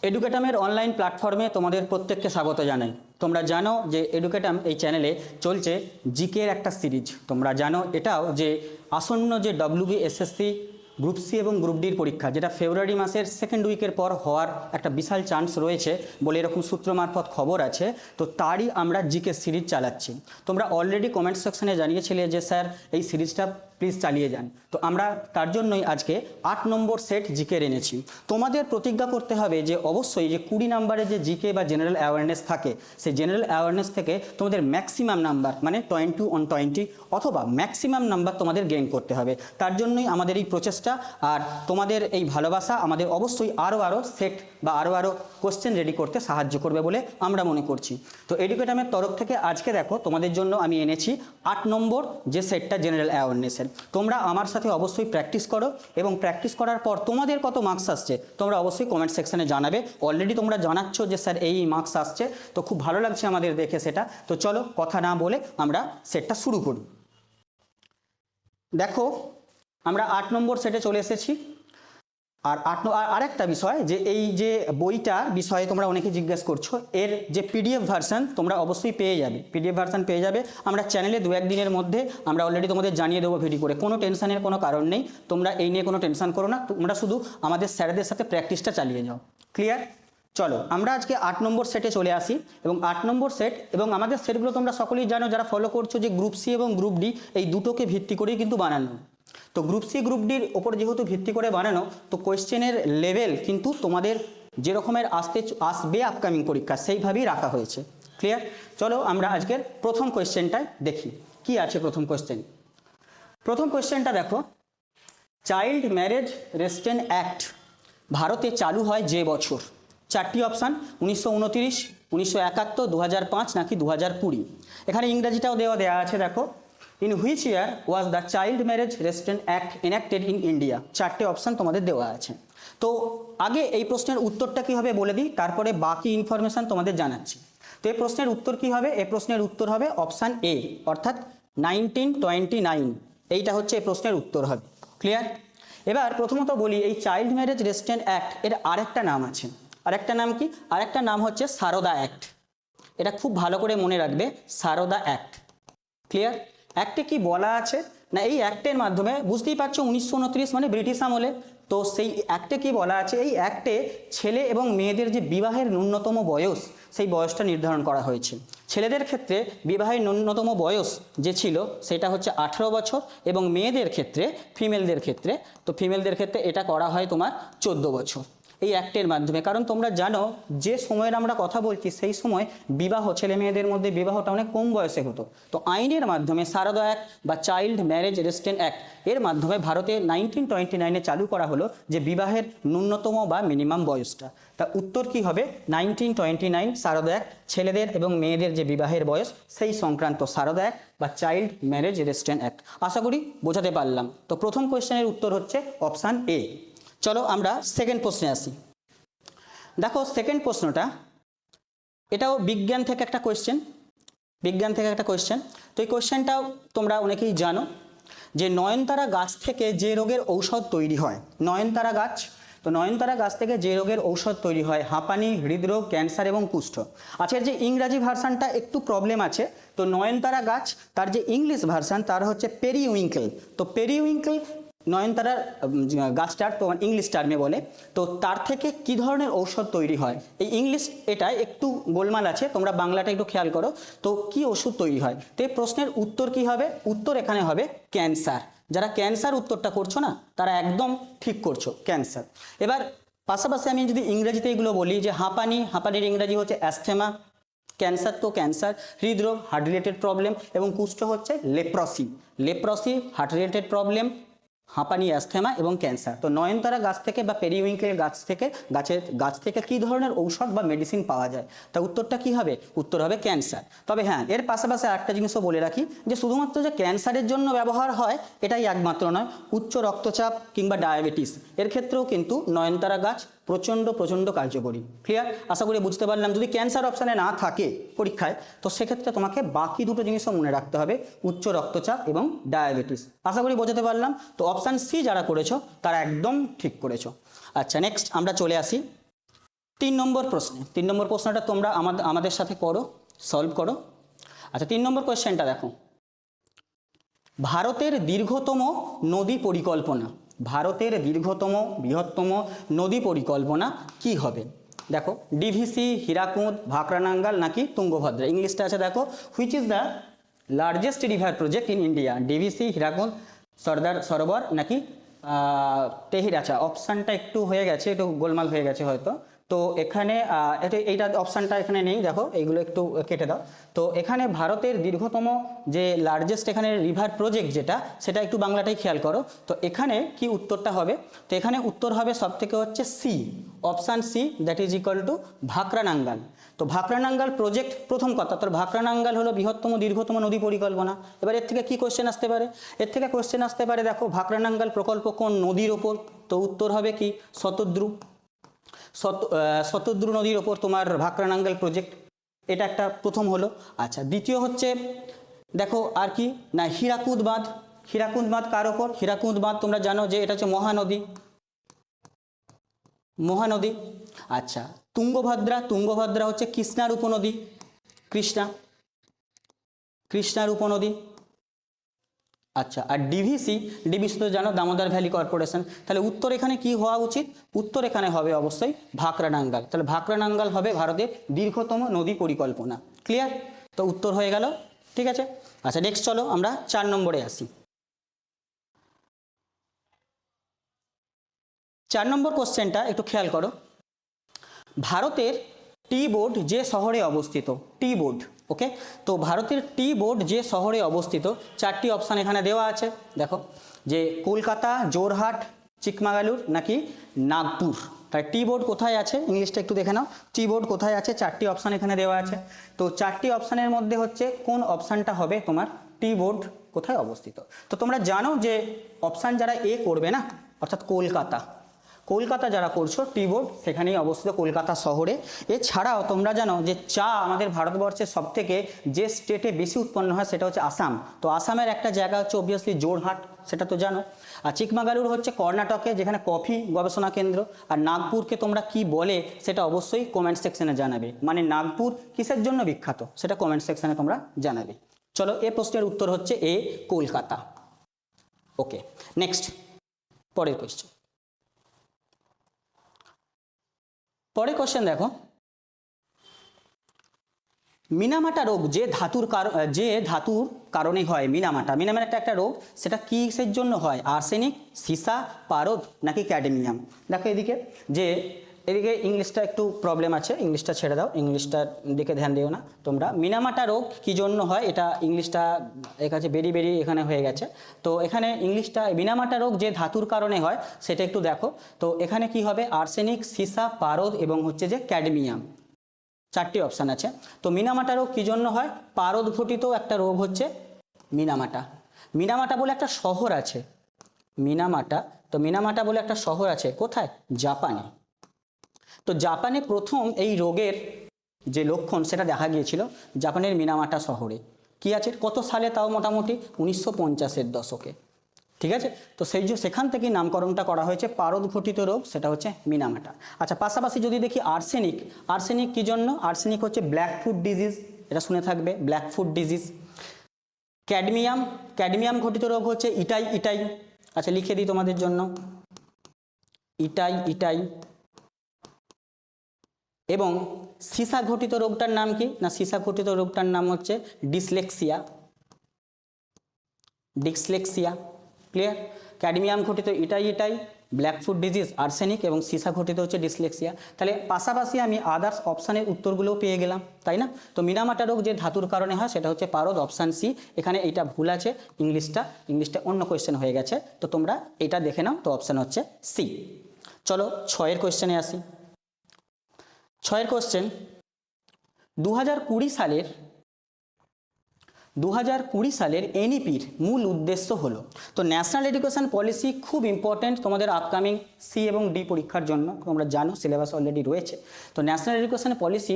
এডুকেটামের online প্ল্যাটফর্মে তোমাদের প্রত্যেককে স্বাগত জানাই। তোমরা জানো যে এডুকেটাম এই চ্যানেলে চলছে জিকের একটা সিরিজ। তোমরা জানো এটাও যে আসন্ন যে WBSSC গ্রুপ সি এবং গ্রুপ ডির পরীক্ষা, যেটা ফেব্রুয়ারি মাসের সেকেন্ড উইকের পর হওয়ার একটা বিশাল চান্স রয়েছে বলে এরকম সূত্র মারফত খবর আছে, তো তারই আমরা জিকে সিরিজ চালাচ্ছি। তোমরা অলরেডি কমেন্ট সেকশনে জানিয়েছিলে যে স্যার এই সিরিজটা প্লিজ চালিয়ে যান, তো আমরা তার জন্যই আজকে 8 নম্বর সেট জিকে এনেছি। তোমাদের প্রতিজ্ঞা করতে হবে যে অবশ্যই যে 20 নম্বরে যে জিকে বা জেনারেল অ্যাওয়ারনেস থাকে, সেই জেনারেল অ্যাওয়ারনেস থেকে তোমাদের ম্যাক্সিমাম নাম্বার মানে 20 অথবা ম্যাক্সিমাম নাম্বার তোমাদের গেইন করতে হবে। তার জন্যই আমাদের এই প্রচেষ্টা, আর তোমাদের এই ভালোবাসা আমাদের অবশ্যই আরও সেট বা আরও কোশ্চেন রেডি করতে সাহায্য করবে বলে আমরা মনে করছি। তো এডুকেটামের তরফ থেকে আজকে দেখো তোমাদের জন্য আমি এনেছি 8 নম্বর যে সেটটা জেনারেল অ্যাওয়ারনেসের। তোমরা আমার সাথে অবশ্যই প্র্যাকটিস করো এবং প্র্যাকটিস করার পর তোমাদের কত মার্কস আসছে তোমরা অবশ্যই কমেন্ট সেকশনে জানাবে। অলরেডি তোমরা জানাচ্ছ যে স্যার এই মার্কস আসছে, তো খুব ভালো লাগছে আমাদের দেখে সেটা। তো চলো কথা না বলে আমরা সেটটা শুরু করি। দেখো আমরা 8 নম্বর সেটে চলে এসেছি। আর আরেকটা বিষয় যে এই যে বইটা বিষয়ে তোমরা অনেকে জিজ্ঞেস করছো, এর যে পিডিএফ ভার্সান তোমরা অবশ্যই পেয়ে যাবে, পিডিএফ ভার্সান পেয়ে যাবে। আমরা চ্যানেলে 2-1 দিনের মধ্যে আমরা অলরেডি তোমাদের জানিয়ে দেবো ভিডিও করে, কোনো টেনশনের কোনো কারণ নেই। তোমরা এই নিয়ে কোনো টেনশন করো না, তোমরা শুধু আমাদের স্যারদের সাথে প্র্যাকটিসটা চালিয়ে যাও। ক্লিয়ার? চলো আমরা আজকে 8 নম্বর সেটে চলে আসি। এবং 8 নম্বর সেট এবং আমাদের সেটগুলো তোমরা সকলেই জানো যারা ফলো করছো যে গ্রুপ সি এবং গ্রুপ ডি এই দুটোকে ভিত্তি করেই কিন্তু বানানো। তো গ্রুপ সি গ্রুপ ডির ওপর যেহেতু ভিত্তি করে বানানো, তো কোয়েশ্চেনের লেভেল কিন্তু তোমাদের যে রকমের আসবে আপকামিং পরীক্ষা সেইভাবেই রাখা হয়েছে। ক্লিয়ার? চলো আমরা আজকের প্রথম কোয়েশ্চেনটা দেখি কি আছে। প্রথম কোয়েশ্চেনটা দেখো, চাইল্ড ম্যারেজ রেস্ট্রেন্ট অ্যাক্ট ভারতে চালু হয় যে বছর? 4টি অপশান, 1929, 1971, 2005 নাকি 2020। এখানে ইংরাজিটাও দেওয়া আছে দেখো, in which year was the Child Marriage Restraint Act enacted in India. 4টে অপশান তোমাদের দেওয়া আছে। তো আগে এই প্রশ্নের উত্তরটা কী হবে বলে দিই, তারপরে বাকি ইনফরমেশান তোমাদের জানাচ্ছি। তো এই প্রশ্নের উত্তর কী হবে? এই প্রশ্নের উত্তর হবে অপশান এ, অর্থাৎ 1929। এইটা হচ্ছে এই প্রশ্নের উত্তর হবে। ক্লিয়ার? এবার প্রথমত বলি, এই চাইল্ড ম্যারেজ রেস্ট্রেন্ট অ্যাক্ট এর আরেকটা নাম আছে। আরেকটা নাম কি? আরেকটা নাম হচ্ছে সারদা অ্যাক্ট। এটা খুব ভালো করে মনে রাখবে, সারদা অ্যাক্ট। ক্লিয়ার? অ্যাক্টে কি বলা আছে না, এই অ্যাক্টের মাধ্যমে বুঝতেই পারছো 1929 মানে ব্রিটিশ আমলে। তো সেই অ্যাক্টে কি বলা আছে, এই অ্যাক্টে ছেলে এবং মেয়েদের যে বিবাহের ন্যূনতম বয়স সেই বয়সটা নির্ধারণ করা হয়েছে। ছেলেদের ক্ষেত্রে বিবাহের ন্যূনতম বয়স যে ছিল সেটা হচ্ছে 18 বছর, এবং মেয়েদের ক্ষেত্রে ফিমেলদের ক্ষেত্রে এটা করা হয় তোমার 14 বছর এই অ্যাক্টের মাধ্যমে। কারণ তোমরা জানো যে সময়ের আমরা কথা বলছি সেই সময় বিবাহ, ছেলে মেয়েদের মধ্যে বিবাহটা অনেক কম বয়সে হতো। তো আইনের মাধ্যমে সারদা অ্যাক্ট বা চাইল্ড ম্যারেজ রেস্ট্রেন্ট অ্যাক্ট এর মাধ্যমে ভারতে 1929 চালু করা হলো যে বিবাহের ন্যূনতম বা মিনিমাম বয়সটা। তা উত্তর কি হবে? 1929 সারদা অ্যাক্ট, ছেলেদের এবং মেয়েদের যে বিবাহের বয়স সেই সংক্রান্ত সারদা অ্যাক্ট বা চাইল্ড ম্যারেজ রেস্ট্রেন্ট অ্যাক্ট। আশা করি বোঝাতে পারলাম। তো প্রথম কোয়েশ্চেনের উত্তর হচ্ছে অপশান এ। চলো আমরা সেকেন্ড প্রশ্নে আসি। দেখো সেকেন্ড প্রশ্নটা, এটাও বিজ্ঞান থেকে একটা কোয়েশ্চেন। তো এই কোয়েশ্চেনটাও তোমরা অনেকেই জানো যে নয়নতারা গাছ থেকে যে রোগের ঔষধ তৈরি হয়, নয়নতারা গাছ, তো নয়নতারা গাছ থেকে যে রোগের ঔষধ তৈরি হয়, হাঁপানি, হৃদরোগ, ক্যান্সার এবং কুষ্ঠ। আচ্ছা, এর যে ইংরাজি ভার্সানটা একটু প্রবলেম আছে। তো নয়নতারা গাছ, তার যে ইংলিশ ভার্সান তার হচ্ছে পেরিউইঙ্কেল। তো পেরিউইঙ্কেল নয়নতারার গাছটার তো ইংলিশ টার্মে বলে। তো তার থেকে কি ধরনের ঔষধ তৈরি হয়, এই ইংলিশ এটা একটু গোলমাল আছে, তোমরা বাংলাটা একটু খেয়াল করো। তো কি ওষুধ তৈরি হয়? তো এই প্রশ্নের উত্তর কি হবে? উত্তর এখানে হবে ক্যান্সার। যারা ক্যান্সার উত্তরটা করছো না তারা একদম ঠিক করছো, ক্যান্সার। এবার পাশাপাশি আমি যদি ইংরেজিতে এগুলো বলি, যে হাঁপানির ইংরাজি হচ্ছে অ্যাস্থেমা, ক্যান্সার তো ক্যান্সার, হৃদরোগ হার্ট রিলেটেড প্রবলেম, এবং কুষ্ঠ হচ্ছে লেপ্রসি হার্ট রিলেটেড প্রবলেম, হাঁপানি, অ্যাস্থেমা এবং ক্যান্সার। তো নয়নতারা গাছ থেকে বা পেরিউইঙ্কেল গাছ থেকে কী ধরনের ঔষধ বা মেডিসিন পাওয়া যায়? তা উত্তরটা কি হবে? উত্তর হবে ক্যান্সার। তবে হ্যাঁ, এর পাশাপাশি একটা জিনিসও বলে রাখি যে শুধুমাত্র যে ক্যান্সারের জন্য ব্যবহার হয় এটাই একমাত্র নয়, উচ্চ রক্তচাপ কিংবা ডায়াবেটিস এর ক্ষেত্রেও কিন্তু নয়নতারা গাছ প্রচণ্ড কার্যকরী। ক্লিয়ার? আশা করি বুঝতে পারলাম। যদি ক্যান্সার অপশানে না থাকে পরীক্ষায়, তো সেক্ষেত্রে তোমাকে বাকি দুটো জিনিসও মনে রাখতে হবে, উচ্চ রক্তচাপ এবং ডায়াবেটিস। আশা করি বোঝাতে পারলাম। তো অপশান সি যারা করেছো তারা একদম ঠিক করেছো। আচ্ছা, নেক্সট আমরা চলে আসি 3 নম্বর প্রশ্ন, 3 নম্বর প্রশ্নটা তোমরা আমাদের সাথে করো, সলভ করো। আচ্ছা 3 নম্বর কোয়েশ্চেনটা দেখো, ভারতের দীর্ঘতম নদী পরিকল্পনা, ভারতের দীর্ঘতম বৃহত্তম নদী পরিকল্পনা কি হবে? দেখো ডিভিসি, হীরাকুদ, ভাকরানাঙ্গাল নাকি তুঙ্গভদ্রা। ইংলিশটা আছে দেখো, which is the largest river project in India, DVC, Hirakud, Sardar Sarovar নাকি তেহির। আচ্ছা অপশানটা একটু হয়ে গেছে, একটু গোলমাল হয়ে গেছে হয়তো। তো এখানে এইটা অপশানটা এখানে নেই, দেখো এইগুলো একটু কেটে দাও। তো এখানে ভারতের দীর্ঘতম যে লার্জেস্ট এখানে রিভার প্রজেক্ট যেটা, সেটা একটু বাংলাটাই খেয়াল করো। তো এখানে কি উত্তরটা হবে? তো এখানে উত্তর হবে সব থেকে হচ্ছে C, option C, that is equal to Bhakra Nangal. তো ভাকরানাঙ্গাল প্রজেক্ট, প্রথম কথা তো ভাকরানাঙ্গাল হলো বৃহত্তম দীর্ঘতম নদী পরিকল্পনা। এবার এর থেকে কি কোশ্চেন আসতে পারে? এর থেকে কোশ্চেন আসতে পারে দেখো ভাকরানাঙ্গাল প্রকল্প কোন নদীর ওপর? তো উত্তর হবে কি শতদ্রু, শতদ্রু নদীর ওপর তোমার ভাকরানাঙ্গাল প্রজেক্ট, এটা একটা প্রথম হলো। আচ্ছা দ্বিতীয় হচ্ছে দেখো আর কি না হীরাকুদ বাঁধ, হীরাকুদ বাঁধ কার ওপর? হীরাকুদ বাঁধ তোমরা জানো যে এটা হচ্ছে মহানদী, মহানদী। আচ্ছা তুঙ্গভদ্রা, তুঙ্গভদ্রা হচ্ছে কৃষ্ণার উপনদী, কৃষ্ণা, কৃষ্ণার উপনদী। আচ্ছা আর ডিভিসি, ডিভিসি তো জানো দামোদর ভ্যালি কর্পোরেশন। তাহলে উত্তর এখানে কি হওয়া উচিত? উত্তর এখানে হবে অবশ্যই ভাকরানাঙ্গাল। তাহলে ভাকরানাঙ্গাল হবে ভারতের দীর্ঘতম নদী পরিকল্পনা। ক্লিয়ার? তো উত্তর হয়ে গেল, ঠিক আছে। আচ্ছা নেক্সট চলো আমরা 4 নম্বরে আসি। 4 নম্বর কোশ্চেনটা একটু খেয়াল করো, ভারতের টি বোর্ড যে শহরে অবস্থিত, টি বোর্ড, ওকে। তো ভারতের টি বোর্ড যে শহরে অবস্থিত, 4টি অপশান এখানে দেওয়া আছে দেখো, যে কলকাতা, জোরহাট, চিকমাগালুর নাকি নাগপুর। তাই টি বোর্ড কোথায় আছে ইংলিশটা একটু দেখে নাও, টি বোর্ড কোথায় আছে? 4টি অপশান এখানে দেওয়া আছে। তো 4টি অপশানের মধ্যে হচ্ছে কোন অপশানটা হবে তোমার টি বোর্ড কোথায় অবস্থিত? তো তোমরা জানো যে অপশান যারা এ করবে না, অর্থাৎ কলকাতা, কলকাতা যারা করছো টি বোর্ড সেখানেই অবস্থিত কলকাতা শহরে। এছাড়াও তোমরা জানো যে চা আমাদের ভারতবর্ষের সবথেকে যে স্টেটে বেশি উৎপন্ন হয় সেটা হচ্ছে আসাম। তো আসামের একটা জায়গা হচ্ছে অবভিয়াসলি জোরহাট, সেটা তো জানো। আর চিকমাগালুর হচ্ছে কর্ণাটকে, যেখানে কফি গবেষণা কেন্দ্র। আর নাগপুরকে তোমরা কি বলে সেটা অবশ্যই কমেন্ট সেকশনে জানাবে, মানে নাগপুর কিসের জন্য বিখ্যাত সেটা কমেন্ট সেকশনে তোমরা জানাবে। চলো এ প্রশ্নের উত্তর হচ্ছে এ, কলকাতা। ওকে নেক্সট, পরের কোয়েশ্চেন। পরের কোশ্চেন দেখো, মিনামাটা রোগ যে ধাতুর কারণে হয়, মিনামাটা, মিনামাটা একটা রোগ, সেটা কিসের জন্য হয়? আর্সেনিক, সীসা, পারদ নাকি ক্যাডমিয়াম। দেখো এদিকে যে এদিকে ইংলিশটা একটু প্রবলেম আছে, ইংলিশটা ছেড়ে দাও, ইংলিশটার দিকে ধ্যান দিও না তোমরা। মিনামাটা রোগ কী জন্য হয়, এটা ইংলিশটা এর কাছে বেরি এখানে হয়ে গেছে। তো এখানে ইংলিশটা মিনামাটা রোগ যে ধাতুর কারণে হয় সেটা একটু দেখো। তো এখানে কি হবে? আর্সেনিক, সীসা, পারদ এবং হচ্ছে যে ক্যাডমিয়াম, 4টি অপশান আছে। তো মিনামাটা রোগ কী জন্য হয়? পারদ ঘটিত একটা রোগ হচ্ছে মিনামাটা। মিনামাটা বলে একটা শহর আছে, মিনামাটা। তো মিনামাটা বলে একটা শহর আছে কোথায়? জাপানে। তো জাপানে প্রথম এই রোগের যে লক্ষণ সেটা দেখা গিয়েছিল জাপানের মিনামাটা শহরে। কি আছে কত সালে? তাও মোটামুটি 1950-এর দশকে, ঠিক আছে। তো সেখান থেকেই নামকরণটা করা হয়েছে পারদ ঘটিত রোগ, সেটা হচ্ছে মিনামাটা। আচ্ছা পাশাপাশি যদি দেখি আর্সেনিক, আর্সেনিক কী জন্য? আর্সেনিক হচ্ছে ব্ল্যাক ফুট ডিজিজ, এটা শুনে থাকবে, black foot disease. Cadmium, cadmium ঘটিত রোগ হচ্ছে ইটাই। আচ্ছা লিখে দিই তোমাদের জন্য, ইটাই। এবং সীসা ঘটিত রোগটার নাম কি না? সীসা ঘটিত রোগটার নাম হচ্ছে ডিসলেক্সিয়া। ক্লিয়ার? ক্যাডমিয়াম ঘটিত ইটাই, ব্ল্যাক ফুট ডিজিজ, আর্সেনিক এবং সীসা ঘটিত হচ্ছে ডিসলেক্সিয়া। তাহলে পাশাপাশি আমি আদার্স অপশানের উত্তরগুলোও পেয়ে গেলাম, তাই না? তো মিনামাটা রোগ যে ধাতুর কারণে হয় সেটা হচ্ছে পারদ, অপশান সি। এখানে এইটা ভুল আছে, ইংলিশটা অন্য কোয়েশ্চেন হয়ে গেছে, তো তোমরা এটা দেখে নাও। তো অপশান হচ্ছে সি। চলো 6এর কোয়েশ্চেনে আসি। 6এর কোয়েশ্চেন, 2020 সালের এনইপির মূল উদ্দেশ্য হলো, তো ন্যাশনাল এডুকেশন পলিসি খুব ইম্পর্টেন্ট তোমাদের আপকামিং সি এবং ডি পরীক্ষার জন্য, তোমরা জানো সিলেবাস অলরেডি রয়েছে। তো ন্যাশনাল এডুকেশন পলিসি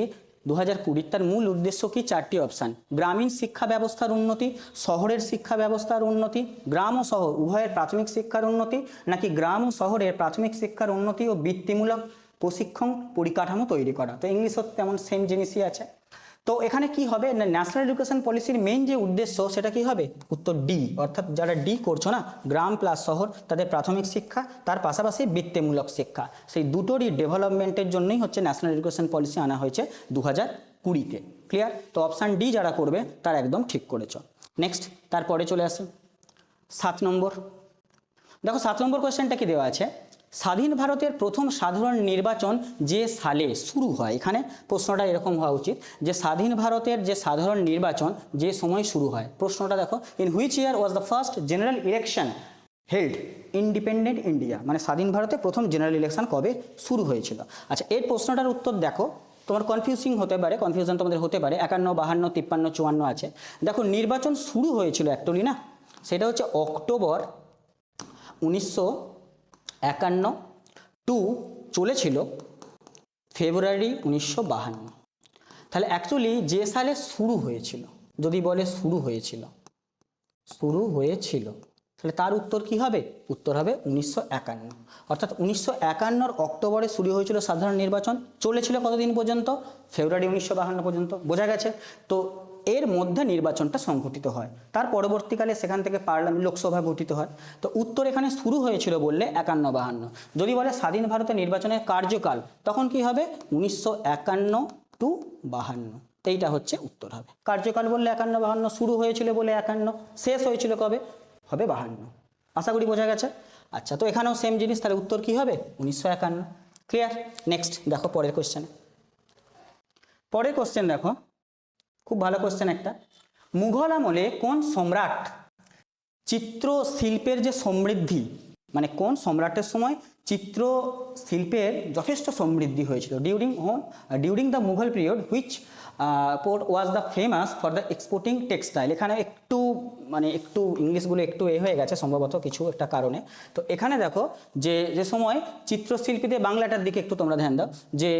2020 তার মূল উদ্দেশ্য কি? 4টি অপশান, গ্রামীণ শিক্ষা ব্যবস্থার উন্নতি, শহরের শিক্ষা ব্যবস্থার উন্নতি, গ্রাম ও শহর উভয়ের প্রাথমিক শিক্ষার উন্নতি, নাকি গ্রাম ও শহরের প্রাথমিক শিক্ষার উন্নতি ও বৃত্তিমূলক প্রশিক্ষণ পরিকাঠামো তৈরি করা। তো ইংলিশও তেমন সেম জিনিসই আছে। তো এখানে কি হবে না, ন্যাশনাল এডুকেশন পলিসির মেইন যে উদ্দেশ্য সেটা কি হবে, উত্তর ডি, অর্থাৎ যারা ডি করছো না, গ্রাম প্লাস শহর, তাদের প্রাথমিক শিক্ষা, তার পাশাপাশি বৃত্তিমূলক শিক্ষা, সেই দুটোরই ডেভেলপমেন্টের জন্যই হচ্ছে ন্যাশনাল এডুকেশন পলিসি আনা হয়েছে 2020-তে। ক্লিয়ার? তো অপশান ডি যারা করবে তার একদম ঠিক করেছো। নেক্সট, তারপরে চলে আসে 7 নম্বর। দেখো 7 নম্বর কোয়েশ্চেনটা কি দেওয়া আছে, স্বাধীন ভারতের প্রথম সাধারণ নির্বাচন যে সালে শুরু হয়। এখানে প্রশ্নটা এরকম হওয়া উচিত যে স্বাধীন ভারতের যে সাধারণ নির্বাচন যে সময় শুরু হয়। প্রশ্নটা দেখো, in which year was the first general election held independent India, মানে স্বাধীন ভারতে প্রথম জেনারেল ইলেকশন কবে শুরু হয়েছিল। আচ্ছা, এর প্রশ্নটার উত্তর দেখো, তোমার কনফিউজিং হতে পারে, কনফিউশন তোমাদের হতে পারে, 51, 52, 53, 54 আছে। দেখো নির্বাচন শুরু হয়েছিল অ্যাকচুয়ালি না, সেটা হচ্ছে অক্টোবর 1951 টু চলেছিল ফেব্রুয়ারি 1952। তাহলে অ্যাকচুয়ালি যে সালে শুরু হয়েছিল, যদি বলে শুরু হয়েছিল তাহলে তার উত্তর কি হবে, উত্তর হবে 1951। অর্থাৎ 1951 অক্টোবরে শুরু হয়েছিল সাধারণ নির্বাচন, চলেছিল কতদিন পর্যন্ত, ফেব্রুয়ারি 1952 পর্যন্ত। বোঝা গেছে? তো এর মধ্যে নির্বাচনটা সংঘটিত হয়, তার পরবর্তীকালে সেখান থেকে পার্লামেন্ট লোকসভা গঠিত হয়। তো উত্তর এখানে শুরু হয়েছিল বললে 51-52। যদি বলে স্বাধীন ভারতের নির্বাচনের কার্যকাল, তখন কি হবে 1951 টু 52, এইটা হচ্ছে উত্তর হবে। কার্যকাল বললে 51-52, শুরু হয়েছিল বলে 51, শেষ হয়েছিল কবে, হবে 52। আশা করি বোঝা গেছে। আচ্ছা, তো এখানেও সেম জিনিস, তাহলে উত্তর কি হবে 1951। ক্লিয়ার? নেক্সট দেখো পরের কোশ্চেনে। পরের কোশ্চেন দেখো, খুব ভালো কোশ্চেন একটা। মুঘল আমলে কোন সম্রাট চিত্রশিল্পের যে সমৃদ্ধি, মানে কোন সম্রাটের সময় চিত্রশিল্পের যথেষ্ট সমৃদ্ধি হয়েছিল, during the Mughal period which was the famous for the exporting textile. এখানে একটু ইংলিশগুলো একটু হয়ে গেছে সম্ভবত কিছু একটা কারণে। তো এখানে দেখো যে সময় চিত্রশিল্পীদের, বাংলাটার দিকে একটু তোমরা ধ্যান দাও, যে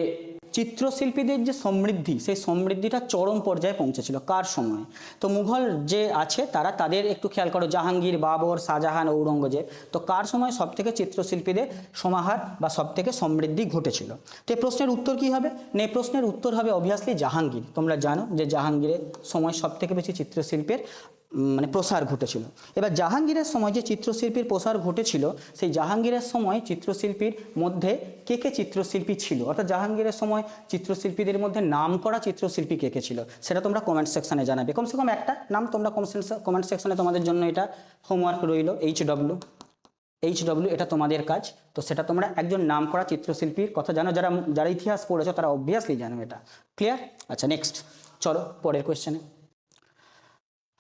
চিত্রশিল্পীদের যে সমৃদ্ধি, সেই সমৃদ্ধিটা চরম পর্যায়ে পৌঁছেছিল কার সময়। তো মুঘল যে আছে তারা, তাদের একটু খেয়াল করো, জাহাঙ্গীর, বাবর, শাহজাহান, ঔরঙ্গজেব। তো কার সময় সব থেকে চিত্রশিল্পীদের সমাহার বা সব থেকে সমৃদ্ধি ঘটেছিল। তো এই প্রশ্নের উত্তর কি হবে, এই প্রশ্নের উত্তর হবে অবভিয়াসলি জাহাঙ্গীর। তোমরা জানো যে জাহাঙ্গীরের সময় সব থেকে বেশি চিত্রশিল্পের প্রসার ঘটেছিল। এবার জাহাঙ্গীরের সময় যে চিত্রশিল্পীর প্রসার ঘটেছিল, সেই জাহাঙ্গীরের সময় চিত্রশিল্পীর মধ্যে কে কে চিত্রশিল্পী ছিল, অর্থাৎ জাহাঙ্গীরের সময় চিত্রশিল্পীদের মধ্যে নাম করা চিত্রশিল্পী কে কে ছিল, সেটা তোমরা কমেন্ট সেকশনে জানাবে। কমসে কম একটা নাম তোমরা কমেন্ট সেকশনে, তোমাদের জন্য এটা হোমওয়ার্ক রইল। এইচডব্লিউ, এটা তোমাদের কাজ। তো সেটা তোমরা একজন নাম করা চিত্রশিল্পীর কথা জানো, যারা ইতিহাস পড়েছো তারা অবভিয়াসলি জানো এটা। ক্লিয়ার? আচ্ছা, নেক্সট চলো পরের কোয়েশ্চেনে।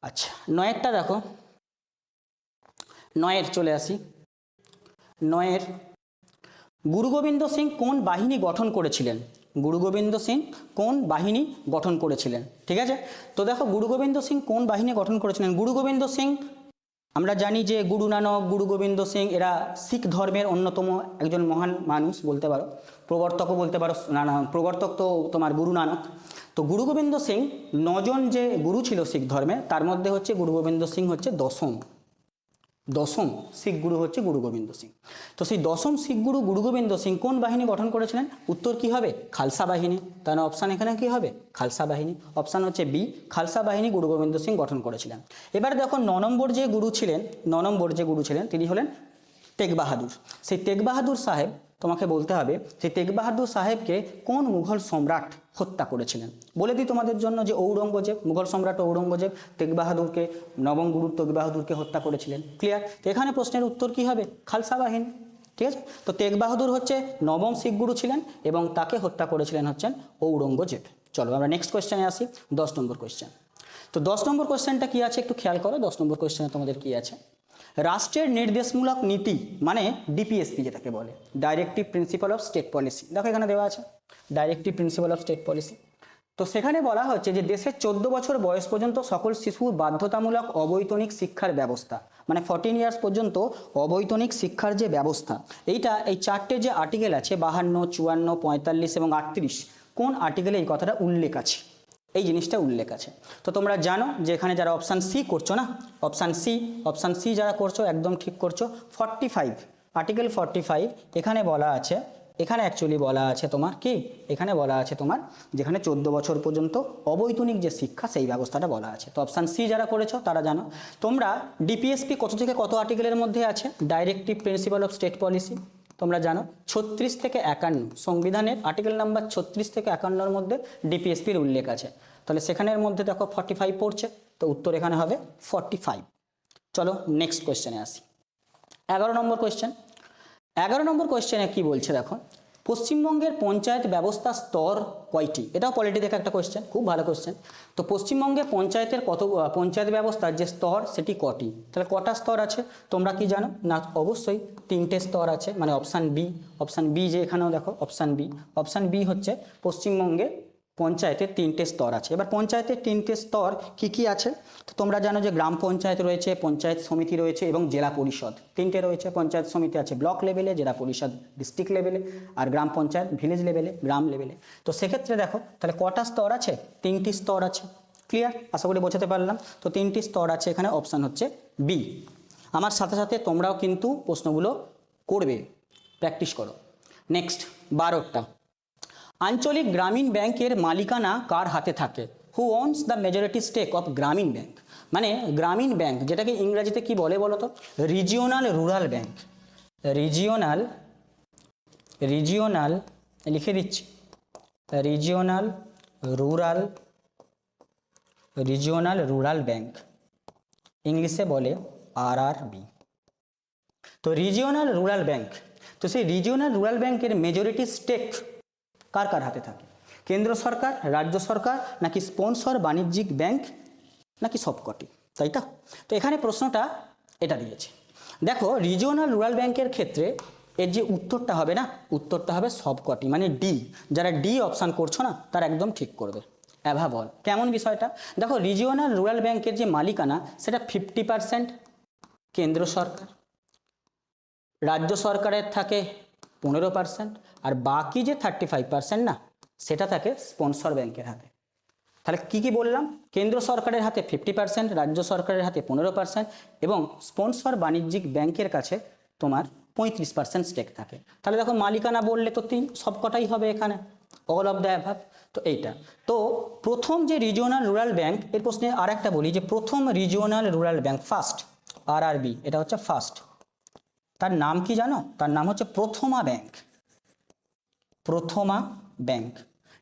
আচ্ছা, 9-টা দেখো, 9-এর চলে আসি। 9-এর, গুরু গোবিন্দ সিং কোন বাহিনী গঠন করেছিলেন? গুরু গোবিন্দ সিং কোন বাহিনী গঠন করেছিলেন? ঠিক আছে, তো দেখো গুরু গোবিন্দ সিং কোন বাহিনী গঠন করেছিলেন। গুরু গোবিন্দ সিং, আমরা জানি যে গুরু নানক, গুরু গোবিন্দ সিং এরা শিখ ধর্মের অন্যতম একজন মহান মানুষ বলতে পারো, প্রবর্তকও বলতে পারো। প্রবর্তক তো তোমার গুরু নানক। তো গুরু গোবিন্দ সিং 9 জন যে গুরু ছিল শিখ ধর্মে, তার মধ্যে হচ্ছে গুরু গোবিন্দ সিং হচ্ছে দশম শিখ গুরু হচ্ছে গুরু গোবিন্দ সিং। তো সেই দশম শিখ গুরু গুরু গোবিন্দ সিং কোন বাহিনী গঠন করেছিলেন? উত্তর কি হবে? খালসা বাহিনী। তাহলে অপশান এখানে কি হবে? খালসা বাহিনী। অপশান হচ্ছে বি, খালসা বাহিনী গুরু গোবিন্দ সিং গঠন করেছিলেন। এবার দেখো 9 নম্বর যে গুরু ছিলেন তিনি হলেন তেগ বাহাদুর। সেই তেগ বাহাদুর সাহেব, তোমাকে বলতে হবে সেই তেগ বাহাদুর সাহেবকে কোন মুঘল সম্রাট হত্যা করেছিলেন। বলে দিই তোমাদের জন্য যে ঔরঙ্গজেব, মুঘল সম্রাট ঔরঙ্গজেব তেগ বাহাদুরকে, নবম গুরু তেগ বাহাদুরকে হত্যা করেছিলেন। ক্লিয়ার? তো এখানে প্রশ্নের উত্তর কি হবে? খালসা বাহিনী। ঠিক আছে, তো তেগ বাহাদুর হচ্ছে নবম শিখ গুরু ছিলেন এবং তাকে হত্যা করেছিলেন হচ্ছেন ঔরঙ্গজেব। চলো আমরা নেক্সট কোয়েশ্চেনে আসি, 10 নম্বর কোয়েশ্চেন। তো 10 নম্বর কোয়েশ্চেনটা কি আছে একটু খেয়াল করো। 10 নম্বর কোয়েশ্চেনে তোমাদের কি আছে, রাষ্ট্রের নির্দেশমূলক নীতি মানে ডিপিএসপি যেটাকে বলে, directive principle of state policy. দেখো এখানে দেওয়া আছে directive principle of state policy. তো সেখানে বলা হচ্ছে যে দেশের 14 বছর বয়স পর্যন্ত সকল শিশুর বাধ্যতামূলক অবৈতনিক শিক্ষার ব্যবস্থা, মানে 14 ইয়ার্স পর্যন্ত অবৈতনিক শিক্ষার যে ব্যবস্থা, এইটা এই 4টে যে আর্টিকেল আছে 52, 54, 45 এবং 38, কোন আর্টিকেলে এই কথাটা উল্লেখ আছে, এই জিনিসটা উল্লেখ আছে। তো তোমরা জানো যে এখানে যারা অপশান সি করছো না, অপশান সি যারা করছো একদম ঠিক করছো। 45, আর্টিকেল 45, এখানে বলা আছে এখানে অ্যাকচুয়ালি বলা আছে তোমার কি, এখানে বলা আছে তোমার যেখানে 14 বছর পর্যন্ত অবৈতনিক যে শিক্ষা সেই ব্যবস্থাটা বলা আছে। তো অপশান সি যারা করেছো তারা জানো। তোমরা ডিপিএসপি কত থেকে কত আর্টিকেলের মধ্যে আছে? Directive principle of state policy তোমরা জানো 36 থেকে 51, সংবিধানের আর্টিকেল নাম্বার 36 থেকে 51-র মধ্যে ডিপিএসপির উল্লেখ আছে। তাহলে সেখানের মধ্যে দেখো 45 পড়ছে, তো উত্তর এখানে হবে 45। চলো নেক্সট কোয়েশ্চেনে আসি। 11 নম্বর কোয়েশ্চেন। 11 নম্বর কোয়েশ্চেনে কি বলছে দেখো, পশ্চিমবঙ্গের পঞ্চায়েত ব্যবস্থা স্তর কয়টি? এটাও পলিটি থেকে একটা কোয়েশ্চেন, খুব ভালো কোয়েশ্চেন। তো পশ্চিমবঙ্গে পঞ্চায়েতের পঞ্চায়েত ব্যবস্থার যে স্তর সেটি কটি? তাহলে কটা স্তর আছে তোমরা কি জানো? না অবশ্যই 3টে স্তর আছে, মানে অপশান বি যে এখানেও দেখো অপশান বি হচ্ছে পশ্চিমবঙ্গে পঞ্চায়েতের 3টে স্তর আছে। এবার পঞ্চায়েতের 3টে স্তর কি কি আছে? তো তোমরা জানো যে গ্রাম পঞ্চায়েত রয়েছে, পঞ্চায়েত সমিতি রয়েছে এবং জেলা পরিষদ, 3টে রয়েছে। পঞ্চায়েত সমিতি আছে ব্লক লেভেলে, জেলা পরিষদ ডিস্ট্রিক্ট লেভেলে, আর গ্রাম পঞ্চায়েত ভিলেজ লেভেলে, গ্রাম লেভেলে। তো সেক্ষেত্রে দেখো তাহলে কটা স্তর আছে? 3টি স্তর আছে। ক্লিয়ার? আশা করি বোঝাতে পারলাম। তো 3টি স্তর আছে এখানে, অপশান হচ্ছে বি। আমার সাথে সাথে তোমরাও কিন্তু প্রশ্নগুলো করবে, প্র্যাকটিস করো। নেক্সট 12টা, আঞ্চলিক গ্রামীণ ব্যাংকের মালিকানা কার হাতে থাকে? Who owns the majority stake of Grameen Bank? মানে গ্রামীণ ব্যাংক যেটাকে ইংরেজিতে কি বলে বলো তো? Regional rural bank. রিজিওনাল লিখে দিচ্ছি, রিজিওনাল রুরাল ব্যাংক, ইংলিশে বলে আরআরবি। তো রিজিওনাল রুরাল ব্যাংক, তো সেই রিজিওনাল রুরাল ব্যাংকের মেজরিটি স্টেক কার কার হাতে থাকে? কেন্দ্র সরকার, রাজ্য সরকার, নাকি স্পন্সর বাণিজ্যিক ব্যাংক, নাকি সবকটি? তাই তো? তো এখানে প্রশ্নটা এটা দিয়েছে। দেখো রিজিওনাল রুরাল ব্যাংকের ক্ষেত্রে এর যে উত্তরটা হবে না, উত্তরটা হবে সবকটি, মানে ডি। যারা ডি অপশান করছো না তারা একদম ঠিক করবে। অ্যাভা বল কেমন বিষয়টা দেখো, রিজিওনাল রুরাল ব্যাংকের যে মালিকানা সেটা 50% কেন্দ্র সরকার, রাজ্য সরকারের থাকে 15%, আর বাকি যে 35% না সেটা থাকে স্পন্সর ব্যাংকের হাতে। তাহলে কি কি বললাম? কেন্দ্র সরকারের হাতে 50%, রাজ্য সরকারের হাতে 15% এবং স্পন্সর বাণিজ্যিক ব্যাংকের কাছে তোমার 35% স্টেক থাকে। তাহলে দেখো মালিকানা বললে তো সবকটাই হবে এখানে, অল অফ দ্য অ্যাভাব। তো এইটা তো প্রথম যে রিজিওনাল রুরাল ব্যাংক, এর প্রশ্নে আর একটা বলি যে প্রথম regional rural bank first, RRB, এটা হচ্ছে ফার্স্ট। তার নাম কি জানো? তার নাম হচ্ছে প্রথমা ব্যাংক। প্রথমা ব্যাংক,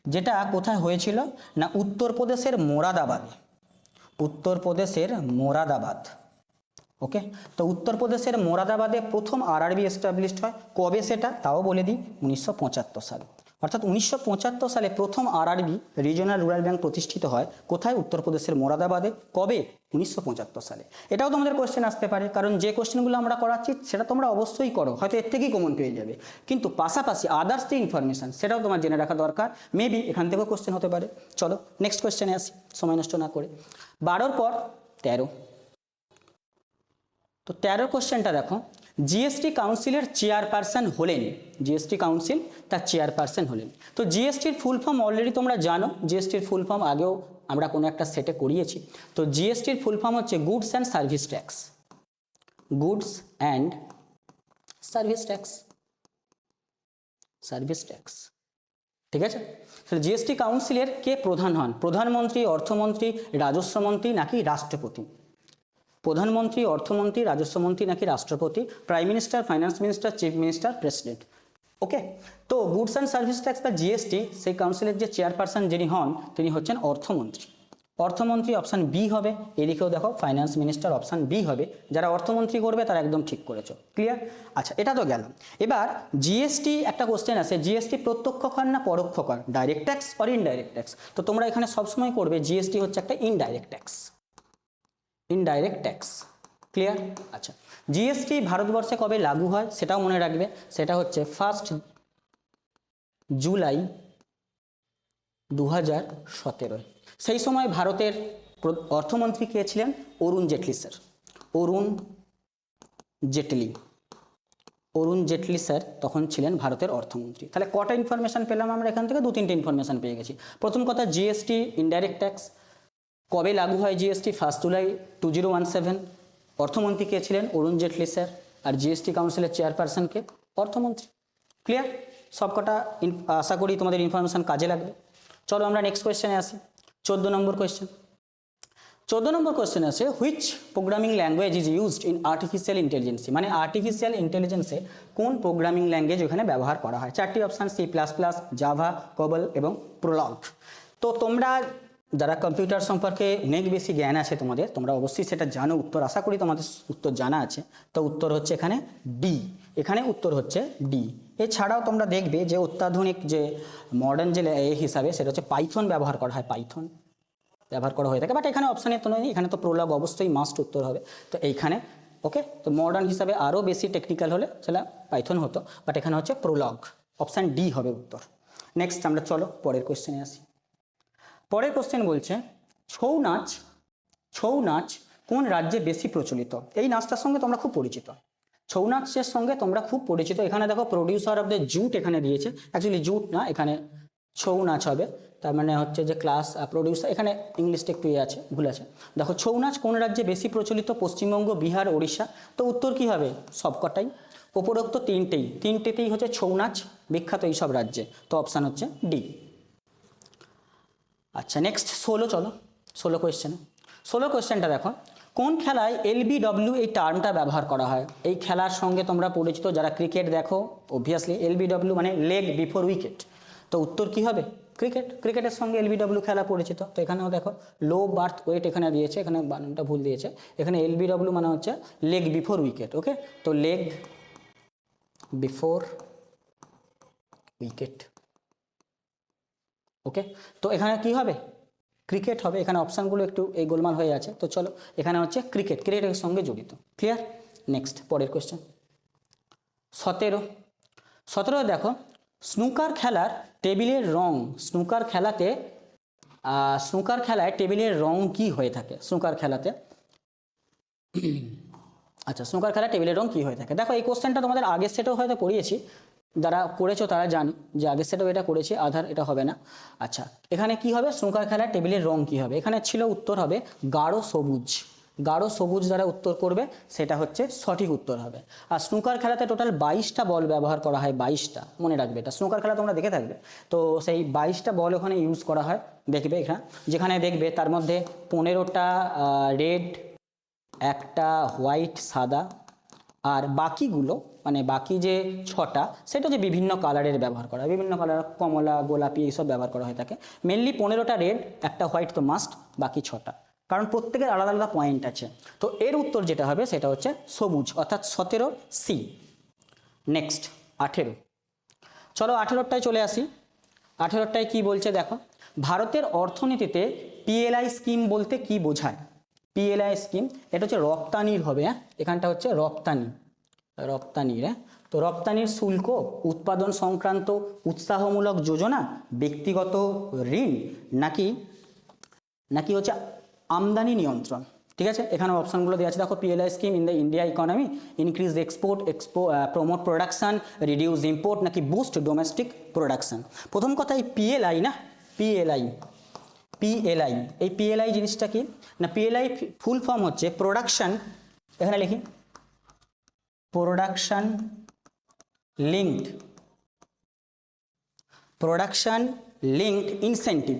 যেটা কোথায় হয়েছিল না উত্তরপ্রদেশের মোরাদাবাদ। ওকে, তো উত্তরপ্রদেশের মোরাদাবাদে প্রথম আরআরবি এস্টাবলিশড হয়। কবে সেটা তাও বলে দিই, 1975 সালে। অর্থাৎ 1975 সালে প্রথম আরআরবি রিজিওনাল রুরাল ব্যাংক প্রতিষ্ঠিত হয়। কোথায়? উত্তরপ্রদেশের মোরাদাবাদে। কবে? 1975 সালে। এটাও তোমাদের কোশ্চেন আসতে পারে, কারণ যে কোশ্চেনগুলো আমরা করাচ্ছি সেটা তোমরা অবশ্যই করো, হয়তো এর থেকেই কমন পেয়ে যাবে, কিন্তু পাশাপাশি আদার্স যে ইনফরমেশন সেটাও তোমার জেনে রাখা দরকার। মেবি এখান থেকেও কোশ্চেন হতে পারে। চলো নেক্সট কোশ্চেনে আসি, সময় নষ্ট না করে। 12 পর 13। তো 13 কোশ্চেনটা দেখো, জিএসটি কাউন্সিলের চেয়ারপারসন হলেন, জিএসটি কাউন্সিল তার চেয়ারপারসন হলেন। তো জিএসটির ফুল ফর্ম অলরেডি তোমরা জানো, জিএসটির ফুল ফর্ম আগেও আমরা কোনো একটা সেটে করিয়েছি। তো জিএসটির ফুল ফর্ম হচ্ছে goods and service tax, goods and service tax, ঠিক আছে? তো জিএসটি কাউন্সিলের কে প্রধান হন? প্রধানমন্ত্রী, অর্থমন্ত্রী, রাজস্বমন্ত্রী নাকি রাষ্ট্রপতি? প্রধানমন্ত্রী, অর্থমন্ত্রী, রাজস্বমন্ত্রী নাকি রাষ্ট্রপতি? Prime minister, finance minister, chief minister, president. Okay, তো গুডস অ্যান্ড সার্ভিস ট্যাক্স বা জিএসটি সেই কাউন্সিলের যে চেয়ারপারসন যিনি হন তিনি হচ্ছেন অর্থমন্ত্রী। অর্থমন্ত্রী অপশান বি হবে। এদিকেও দেখো ফাইন্যান্স মিনিস্টার অপশান বি হবে। যারা অর্থমন্ত্রী করবে তারা একদম ঠিক করেছো। ক্লিয়ার? আচ্ছা, এটা তো গেল। এবার জিএসটি একটা কোশ্চেন আছে, জিএসটি প্রত্যক্ষ কর না পরোক্ষ কর? Direct tax or indirect tax? তো তোমরা এখানে সবসময় করবে জিএসটি হচ্ছে একটা indirect tax, indirect tax. Clear? আচ্ছা, জিএসটি ভারতবর্ষে কবে লাগু হয় সেটাও মনে রাখবে, সেটা হচ্ছে 1 জুলাই 2017। সেই সময় ভারতের অর্থমন্ত্রী কে ছিলেন? অরুণ জেটলি স্যার। অরুণ জেটলি স্যার তখন ছিলেন ভারতের অর্থমন্ত্রী। তাহলে কটা ইনফরমেশন পেলাম আমরা এখান থেকে? 2-3টে ইনফরমেশন পেয়ে গেছি। প্রথম কথা, জিএসটি ইনডাইরেক্ট ট্যাক্স। কবে লাগু হয় জিএসটি? 1 জুলাই 2017। অর্থমন্ত্রী কে ছিলেন? অরুণ জেটলি স্যার। আর জিএসটি কাউন্সিলের চেয়ারপারসন কে? অর্থমন্ত্রী। ক্লিয়ার? সবকটা আশা করি তোমাদের ইনফরমেশন কাজে লাগবে। চলো আমরা নেক্সট কোয়েশ্চেনে আসি। 14 নম্বর কোয়েশ্চেন। 14 নম্বর কোয়েশ্চেন আছে which programming language is used in artificial intelligence, মানে আর্টিফিশিয়াল ইন্টেলিজেন্সে কোন প্রোগ্রামিং ল্যাঙ্গুয়েজ ওখানে ব্যবহার করা হয়। 4টি অপশান C++, জাভা, কোবল এবং প্রোলগ। তো তোমরা যারা কম্পিউটার সম্পর্কে অনেক বেশি জ্ঞান আছে তোমাদের, তোমরা অবশ্যই সেটা জানো। উত্তর আশা করি তোমাদের উত্তর জানা আছে। তো উত্তর হচ্ছে এখানে ডি, এখানে উত্তর হচ্ছে ডি। এছাড়াও তোমরা দেখবে যে অত্যাধুনিক যে মডার্ন যে হিসাবে সেটা হচ্ছে পাইথন ব্যবহার করা হয়, পাইথন ব্যবহার করা হয়ে থাকে। বাট এখানে অপশানে তো নয়, এখানে তো প্রোলগ অবশ্যই মাস্ট উত্তর হবে। তো এইখানে ওকে, তো মডার্ন হিসাবে আরও বেশি টেকনিক্যাল হলে সেটা পাইথন হতো, বাট এখানে হচ্ছে প্রোলগ, অপশান ডি হবে উত্তর। নেক্সট আমরা চলো পরের কোয়েশ্চেনে আসি। পরের কোশ্চেন বলছে ছৌ নাচ, ছৌ নাচ কোন রাজ্যে বেশি প্রচলিত। এই নাচটার সঙ্গে তোমরা খুব পরিচিত, ছৌ নাচের সঙ্গে তোমরা খুব পরিচিত। এখানে দেখো প্রডিউসার অফ দ্য জুট এখানে দিয়েছে, অ্যাকচুয়ালি জুট না, এখানে ছৌ নাচ হবে। তার মানে হচ্ছে যে ক্লাস প্রডিউসার, এখানে ইংলিশটা একটু আছে, ভুল আছে। দেখো ছৌ নাচ কোন রাজ্যে বেশি প্রচলিত, পশ্চিমবঙ্গ, বিহার, ওড়িশা। তো উত্তর কি হবে, সবকটাই, উপরোক্ত তিনটেতেই হচ্ছে ছৌ নাচ বিখ্যাত এইসব রাজ্যে। তো অপশান হচ্ছে ডি। আচ্ছা নেক্সট 16, চলো 16 কোয়েশ্চেন। 16 কোয়েশ্চেনটা দেখো, কোন খেলায় LBW এই টার্মটা ব্যবহার করা হয়। এই খেলার সঙ্গে তোমরা পরিচিত যারা ক্রিকেট দেখো, অবভিয়াসলি LBW মানে লেগ বিফোর উইকেট। তো উত্তর কি হবে, ক্রিকেট। ক্রিকেটের সঙ্গে LBW খেলা পরিচিত। তো এখানেও দেখো লো বার্থ ওয়েট এখানে দিয়েছে, এখানে বানানটা ভুল দিয়েছে। এখানে LBW মানে হচ্ছে লেগ বিফোর উইকেট। ওকে, তো লেগ বিফোর উইকেট। ওকে, তো এখানে কি হবে, ক্রিকেট হবে। এখানে অপশানগুলো একটু এই গোলমাল হয়ে আছে। তো চলো এখানে হচ্ছে ক্রিকেট, ক্রিকেটের সঙ্গে জড়িত। ক্লিয়ার। নেক্সট পরের কোয়েশ্চেন 17 দেখো, স্নুকার খেলার টেবিলের রং, স্নুকার খেলায় টেবিলের রং কি হয়ে থাকে স্নুকার খেলাতে। আচ্ছা, স্নুকার খেলায় টেবিলের রং কি হয়ে থাকে। দেখো এই কোশ্চেনটা তোমাদের আগের সেটেও হয়তো করিয়েছি, যারা করেছো তারা জানো যে আগের সেটেও এটা করেছি, আধার এটা হবে না। আচ্ছা, এখানে কি হবে, স্নুকার খেলার টেবিলের রং কি হবে। এখানে ছিল উত্তর হবে গাঢ় সবুজ। গাঢ় সবুজ যারা উত্তর করবে সেটা হচ্ছে সঠিক উত্তর হবে। আর স্নুকার খেলাতে টোটাল 22টা বল ব্যবহার করা হয়, 22টা, মনে রাখবে এটা। স্নুকার খেলা তোমরা দেখে থাকবে, তো সেই 22টা বল ওখানে ইউজ করা হয়। দেখবে এখানে যেখানে দেখবে তার মধ্যে 15টা রেড, একটা হোয়াইট সাদা, আর বাকিগুলো মানে বাকি যে 6টা সেটা যে বিভিন্ন কালারের ব্যবহার করা হয়, বিভিন্ন কালার, কমলা, গোলাপি এইসব ব্যবহার করা হয়ে থাকে। মেনলি 15টা রেড, একটা হোয়াইট তো মাস্ট, বাকি 6টা, কারণ প্রত্যেকের আলাদা আলাদা পয়েন্ট আছে। তো এর উত্তর যেটা হবে সেটা হচ্ছে সবুজ, অর্থাৎ 17C। নেক্সট 18, চলো 18টায় চলে আসি। 18টায় কি বলছে দেখো, ভারতের অর্থনীতিতে PLI স্কিম বলতে কি বোঝায়। PLI স্কিম এটা হচ্ছে রপ্তানির হবে, হ্যাঁ, এখানটা হচ্ছে রপ্তানির। হ্যাঁ, তো রপ্তানির শুল্ক, উৎপাদন সংক্রান্ত উৎসাহমূলক যোজনা, ব্যক্তিগত ঋণ, নাকি হচ্ছে আমদানি নিয়ন্ত্রণ। ঠিক আছে, এখানে অপশানগুলো দেওয়া আছে দেখো। PLI scheme in the India economy, increase export, promote production, reduce import, নাকি বুস্ট ডোমেস্টিক প্রোডাকশন। প্রথম কথা এই PLI না, PLI এই PLI জিনিসটা কি না, PLI ফুল ফর্ম হচ্ছে প্রোডাকশন, এখানে লিখি production linked incentive.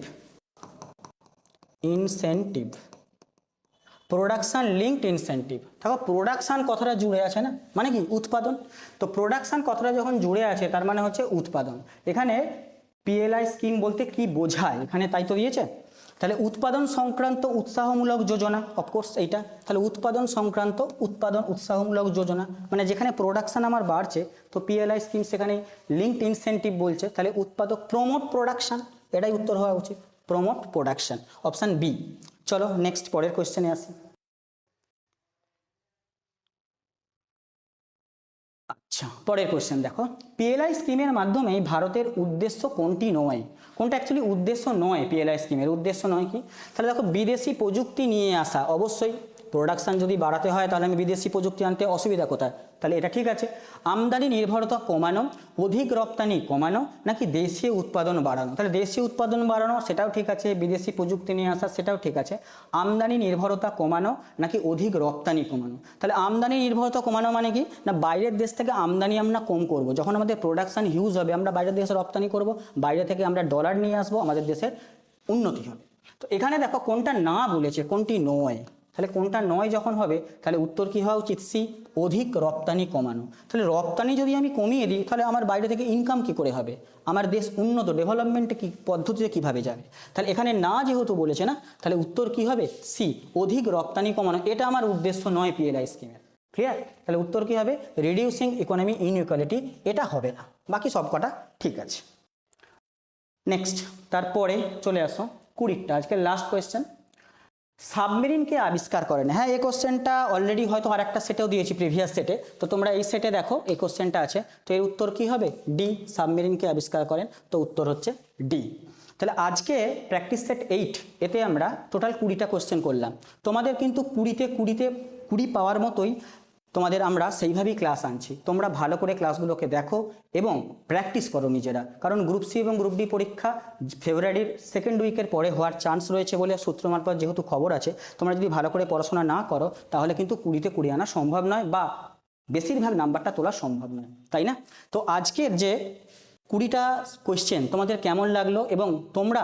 Production linked incentive. দেখো প্রোডাকশান কথাটা জুড়ে আছে না, মানে কি উৎপাদন। তো প্রোডাকশান কথাটা যখন জুড়ে আছে তার মানে হচ্ছে উৎপাদন। এখানে PLI স্কিম বলতে কি বোঝায় এখানে তাই তো দিয়েছে। তাহলে উৎপাদন সংক্রান্ত উৎসাহমূলক যোজনা, অফকোর্স এইটা। তাহলে উৎপাদন সংক্রান্ত উৎসাহমূলক যোজনা মানে যেখানে প্রোডাকশান আমার বাড়ছে, তো PLI স্কিম সেখানে লিঙ্কড ইনসেন্টিভ বলছে, তাহলে উৎপাদক প্রমোট প্রোডাকশান, এটাই উত্তর হওয়া উচিত, প্রমোট প্রোডাকশান, অপশান বি। চলো নেক্সট পরের কোয়েশ্চেনে আসি। আচ্ছা, পরের কোয়েশ্চেন দেখো, PLI স্কিমের মাধ্যমে ভারতের উদ্দেশ্য কোনটি নয়। কোনটা অ্যাকচুয়ালি উদ্দেশ্য নয়, PLI স্কিমের উদ্দেশ্য নয় কি। তাহলে দেখো বিদেশি প্রযুক্তি নিয়ে আসা, অবশ্যই প্রোডাকশান যদি বাড়াতে হয় তাহলে আমি বিদেশি প্রযুক্তি আনতে অসুবিধা কোথায়? তাহলে এটা ঠিক আছে। আমদানি নির্ভরতা কমানো, অধিক রপ্তানি কমানো, নাকি দেশীয় উৎপাদন বাড়ানো? তাহলে দেশীয় উৎপাদন বাড়ানো সেটাও ঠিক আছে, বিদেশি প্রযুক্তি নিয়ে আসা সেটাও ঠিক আছে। আমদানি নির্ভরতা কমানো নাকি অধিক রপ্তানি কমানো? তাহলে আমদানি নির্ভরতা কমানো মানে কি না, বাইরের দেশ থেকে আমদানি আমরা কম করব। যখন আমাদের প্রোডাকশান হিউজ হবে আমরা বাইরের দেশে রপ্তানি করব, বাইরে থেকে আমরা ডলার নিয়ে আসবো, আমাদের দেশের উন্নতি হবে। তো এখানে দেখো কোনটা না বলেছে, কোনটি নয়। তাহলে কোনটা নয় যখন হবে তাহলে উত্তর কি হওয়া উচিত? সি, অধিক রপ্তানি কমানো। তাহলে রপ্তানি যদি আমি কমিয়ে দিই তাহলে আমার বাইরে থেকে ইনকাম কি করে হবে, আমার দেশ উন্নত ডেভেলপমেন্টে কি পদ্ধতিতে কিভাবে যাবে? তাহলে এখানে না যেহেতু বলেছে না, তাহলে উত্তর কি হবে? সি, অধিক রপ্তানি কমানো। এটা আমার উদ্দেশ্য নয় পিএলআই স্কিমের। ক্লিয়ার? তাহলে উত্তর কি হবে? রিডিউসিং ইকোনমি ইনইকুয়ালিটি, এটা হবে না। বাকি সব কটা ঠিক আছে। নেক্সট, তারপরে চলে আসো 20টা, আজকের লাস্ট কোয়েশ্চেন। সাবমেরিনকে আবিষ্কার করেন। হ্যাঁ, এই কোশ্চেনটা অলরেডি হয়তো আর একটা সেটেও দিয়েছি, প্রিভিয়াস সেটে। তো তোমরা এই সেটে দেখো এই কোশ্চেনটা আছে। তো এর উত্তর কি হবে? ডি, সাবমেরিনকে আবিষ্কার করেন। তো উত্তর হচ্ছে ডি। তাহলে আজকে প্র্যাকটিস সেট 8 এতে আমরা টোটাল 20টা কোশ্চেন করলাম। তোমাদের কিন্তু 20 পাওয়ার মতোই তোমাদের আমরা সেইভাবেই ক্লাস আনছি। তোমরা ভালো করে ক্লাসগুলোকে দেখো এবং প্র্যাকটিস করো নিজেরা, কারণ গ্রুপ সি এবং গ্রুপ ডি পরীক্ষা ফেব্রুয়ারির সেকেন্ড উইকের পরে হওয়ার চান্স রয়েছে বলে সূত্র মারফত যেহেতু খবর আছে। তোমরা যদি ভালো করে পড়াশোনা না করো তাহলে কিন্তু 20তে 20 আনা সম্ভব নয়, বা বেশিরভাগ নাম্বারটা তোলা সম্ভব নয়, তাই না? তো আজকের যে 20টা কোয়েশ্চেন তোমাদের কেমন লাগলো এবং তোমরা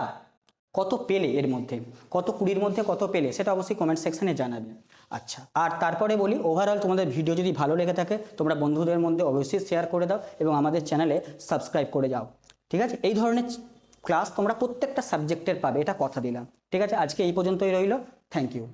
কত পেলে, এর মধ্যে কত 20-র মধ্যে কত পেলে, সেটা অবশ্যই কমেন্ট সেকশনে জানাবে। আচ্ছা, আর তারপরে বলি, ওভারঅল তোমাদের ভিডিও যদি ভালো লেগে থাকে তোমরা বন্ধুদের মধ্যে অবশ্যই শেয়ার করে দাও এবং আমাদের চ্যানেলে সাবস্ক্রাইব করে যাও। ঠিক আছে? এই ধরনের ক্লাস তোমরা প্রত্যেকটা সাবজেক্টের পাবে, এটা কথা দিলাম। ঠিক আছে, আজকে এই পর্যন্তই রইল। Thank you.